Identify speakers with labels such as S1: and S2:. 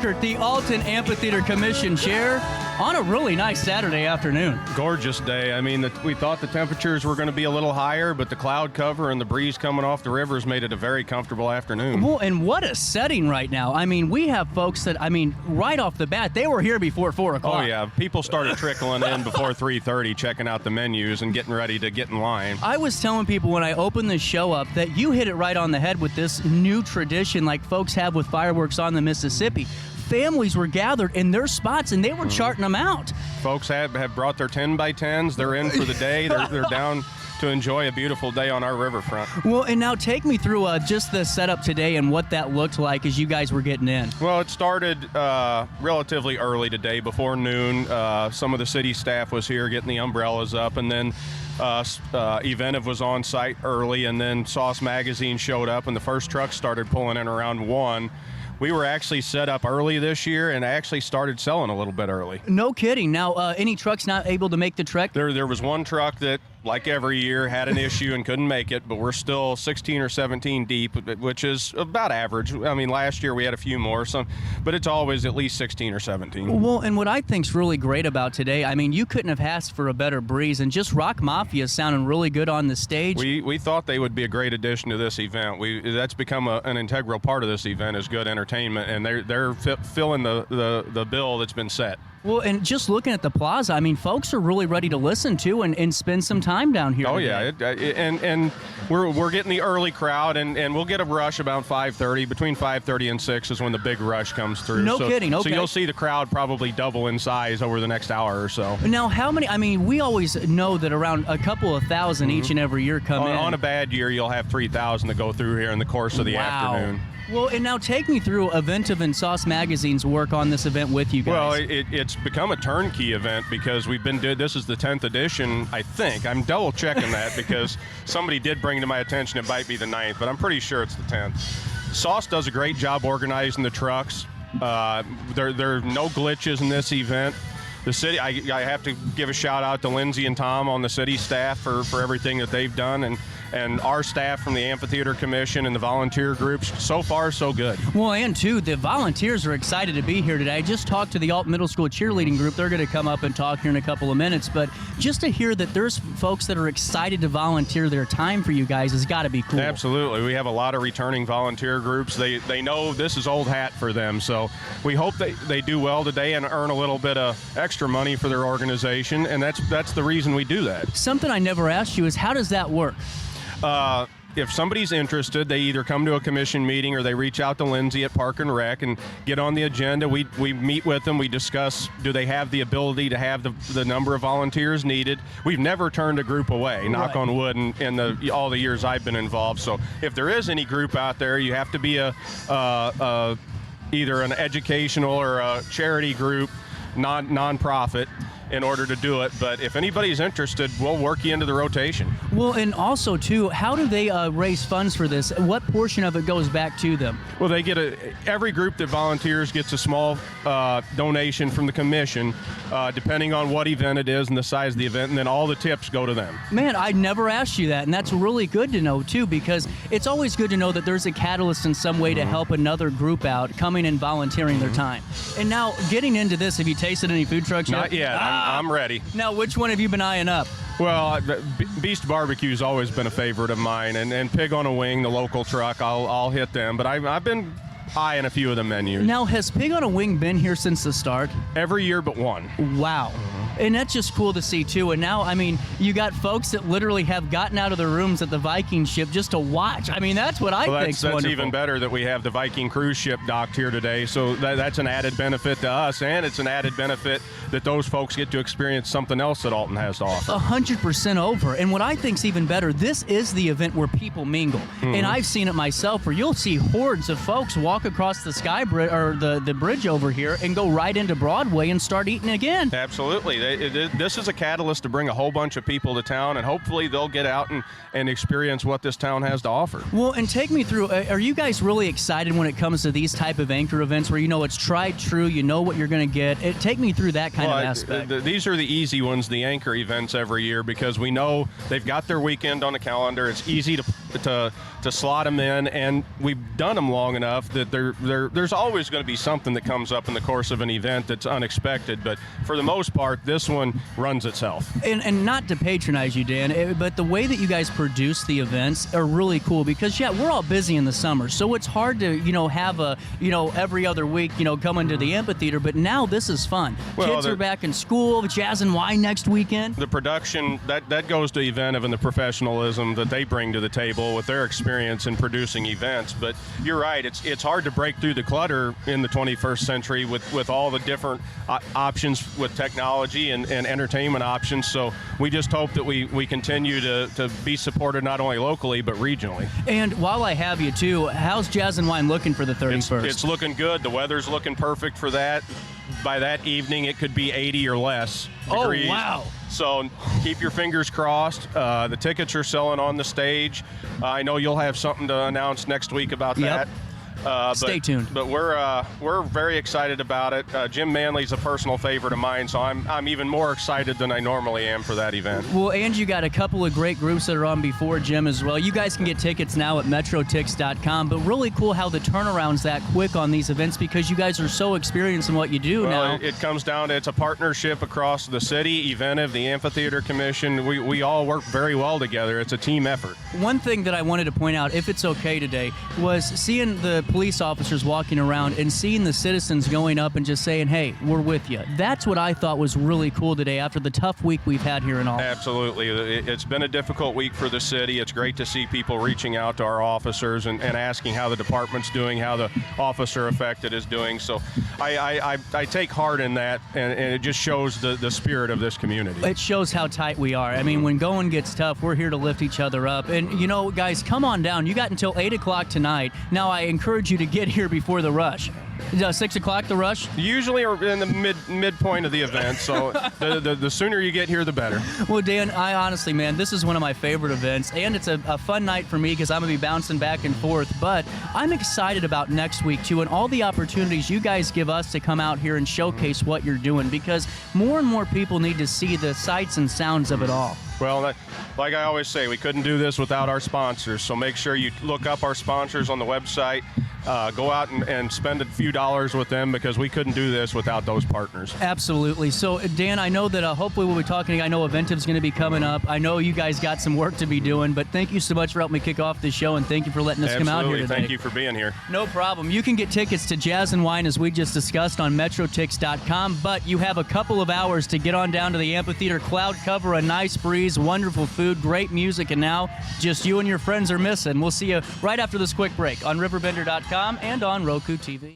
S1: Herkert, the Alton Amphitheater Commission Chair, on a really nice Saturday afternoon.
S2: Gorgeous day. I mean, we thought the temperatures were going to be a little higher, but the cloud cover and the breeze coming off the rivers made it a very comfortable afternoon.
S1: Well, and what a setting right now. I mean, we have folks that, right off the bat, they were here before 4 o'clock.
S2: Oh, yeah. People started trickling in before 3:30, checking out the menus and getting ready to get in line.
S1: I was telling people when I opened this show up that you hit it right on the head with this new tradition like folks have with fireworks on the Mississippi. Families were gathered in their spots and they were charting them out.
S2: Folks have brought their 10x10s. They're in for the day. They're down to enjoy a beautiful day on our riverfront.
S1: Well, and now take me through just the setup today and what that looked like as you guys were getting in.
S2: Well, it started relatively early today, before noon. Some of the city staff was here getting the umbrellas up, and then Eventive was on site early, and then Sauce Magazine showed up, and the first truck started pulling in around 1. We were actually set up early this year and actually started selling a little bit early.
S1: No kidding. Now, any trucks not able to make the trek?
S2: There was one truck that, like every year, had an issue and couldn't make it, but we're still 16 or 17 deep, which is about average. I mean, last year we had a few more, but it's always at least 16 or 17.
S1: Well, and what I think's really great about today, I mean, you couldn't have asked for a better breeze, and just Rock Mafia sounding really good on the stage.
S2: We thought they would be a great addition to this event. That's become an integral part of this event, is good entertainment, and they're filling the bill that's been set.
S1: Well, and just looking at the plaza, I mean, folks are really ready to listen to and spend some time down here.
S2: Oh,
S1: today.
S2: yeah, and we're getting the early crowd, and we'll get a rush about 5:30. Between 5:30 and 6 is when the big rush comes through.
S1: No kidding, okay.
S2: So you'll see the crowd probably double in size over the next hour or so.
S1: Now, how many, I mean, we always know that around a couple of thousand each and every year come in.
S2: On a bad year, you'll have 3,000 to go through here in the course of the afternoon.
S1: Well, and now take me through Eventive and Sauce Magazine's work on this event with you guys.
S2: Well, it's become a turnkey event because we've been doing, this is the 10th edition, I think. I'm double checking that because somebody did bring to my attention it might be the 9th, but I'm pretty sure it's the 10th. Sauce does a great job organizing the trucks. There are no glitches in this event. The city, I have to give a shout out to Lindsay and Tom on the city staff for everything that they've done, and our staff from the Amphitheater Commission and the volunteer groups. So far, so good.
S1: Well, and too, the volunteers are excited to be here today. I just talked to the Alton Middle School cheerleading group. They're going to come up and talk here in a couple of minutes, but just to hear that there's folks that are excited to volunteer their time for you guys has got to be cool.
S2: Absolutely. We have a lot of returning volunteer groups. They know this is old hat for them, so we hope they do well today and earn a little bit of extra money for their organization, and that's the reason we do that.
S1: Something I never asked you is, how does that work?
S2: If somebody's interested, they either come to a commission meeting or they reach out to Lindsay at Park and Rec and get on the agenda. We meet with them. We discuss, do they have the ability to have the number of volunteers needed? We've never turned a group away, knock on wood, in all the years I've been involved. So if there is any group out there, you have to be either an educational or a charity group, non-profit, in order to do it. But if anybody's interested, we'll work you into the rotation.
S1: Well, and also too, how do they raise funds for this? What portion of it goes back to them?
S2: Well, they get every group that volunteers gets a small donation from the commission, depending on what event it is and the size of the event, and then all the tips go to them. Man,
S1: I never asked you that, and that's really good to know too, because it's always good to know that there's a catalyst in some way to help another group out coming and volunteering their time. And now, getting into this, have you tasted any food trucks yet?
S2: Not yet. I'm ready.
S1: Now, which one have you been eyeing up?
S2: Well, Beast Barbecue's always been a favorite of mine, and Pig on a Wing, the local truck, I'll hit them. But I've been eyeing a few of the menus.
S1: Now, has Pig on a Wing been here since the start?
S2: Every year but one.
S1: Wow. And that's just cool to see, too. And now, I mean, you got folks that literally have gotten out of their rooms at the Viking ship just to watch. I mean, that's what I think's wonderful.
S2: That's even better that we have the Viking cruise ship docked here today. So that's an added benefit to us, and it's an added benefit that those folks get to experience something else that Alton has to offer.
S1: 100% over. And what I think's even better, this is the event where people mingle. And I've seen it myself, where you'll see hordes of folks walk across the sky bridge or the bridge over here and go right into Broadway and start eating again.
S2: Absolutely. This is a catalyst to bring a whole bunch of people to town, and hopefully they'll get out and experience what this town has to offer.
S1: Well, and take me through, are you guys really excited when it comes to these type of anchor events where you know it's tried true, you know what you're going to get? Take me through that kind of aspect.
S2: These are the easy ones, the anchor events every year, because we know they've got their weekend on the calendar. It's easy to to slot them in, and we've done them long enough that there's always going to be something that comes up in the course of an event that's unexpected. But for the most part, this one runs itself. And
S1: not to patronize you, Dan, but the way that you guys produce the events are really cool because, yeah, we're all busy in the summer, so it's hard to, have a, every other week, come into the amphitheater, but now this is fun.
S2: Well,
S1: Kids are back in school, Jazz and Wine next weekend.
S2: The production, that goes to Eventive and the professionalism that they bring to the table with their experience in producing events. But you're right, it's hard to break through the clutter in the 21st century with all the different options with technology and entertainment options. So we just hope that we continue to be supported not only locally but regionally.
S1: And while I have you too, how's Jazz and Wine looking for the 31st?
S2: It's looking good. The weather's looking perfect for that. By that evening, it could be 80 or less degrees.
S1: Oh, wow.
S2: So keep your fingers crossed. The tickets are selling on the stage. I know you'll have something to announce next week about that.
S1: Stay tuned.
S2: But we're very excited about it. Jim Manley's a personal favorite of mine, so I'm even more excited than I normally am for that event.
S1: Well, and you got a couple of great groups that are on before Jim as well. You guys can get tickets now at metrotix.com, but really cool how the turnaround's that quick on these events because you guys are so experienced in what you do now.
S2: It comes down to it's a partnership across the city, Eventive, the Amphitheater Commission. We all work very well together. It's a team effort.
S1: One thing that I wanted to point out, if it's okay today, was seeing the police officers walking around and seeing the citizens going up and just saying, hey, we're with you. That's what I thought was really cool today after the tough week we've had here in Alton.
S2: Absolutely. It's been a difficult week for the city. It's great to see people reaching out to our officers and asking how the department's doing, how the officer affected is doing. So I take heart in that, and it just shows the spirit of this community.
S1: It shows how tight we are. I mean, when going gets tough, we're here to lift each other up. And, guys, come on down. You got until 8 o'clock tonight. Now, I encourage you to get here before the rush. 6 o'clock, the rush?
S2: Usually in the midpoint of the event, so the sooner you get here, the better.
S1: Well, Dan, I honestly, man, this is one of my favorite events, and it's a fun night for me because I'm going to be bouncing back and forth, but I'm excited about next week, too, and all the opportunities you guys give us to come out here and showcase what you're doing because more and more people need to see the sights and sounds of it all.
S2: Well, like I always say, we couldn't do this without our sponsors, so make sure you look up our sponsors on the website. Go out and spend a few dollars with them because we couldn't do this without those partners.
S1: Absolutely. So, Dan, I know that hopefully we'll be talking. I know Eventive's going to be coming up. I know you guys got some work to be doing, but thank you so much for helping me kick off this show, and thank you for letting us come out here today.
S2: Thank you for being here.
S1: No problem. You can get tickets to Jazz and Wine, as we just discussed, on metrotix.com, but you have a couple of hours to get on down to the amphitheater. Cloud cover, a nice breeze, wonderful food, great music, and now just you and your friends are missing. We'll see you right after this quick break on RiverBender.com and on Roku TV.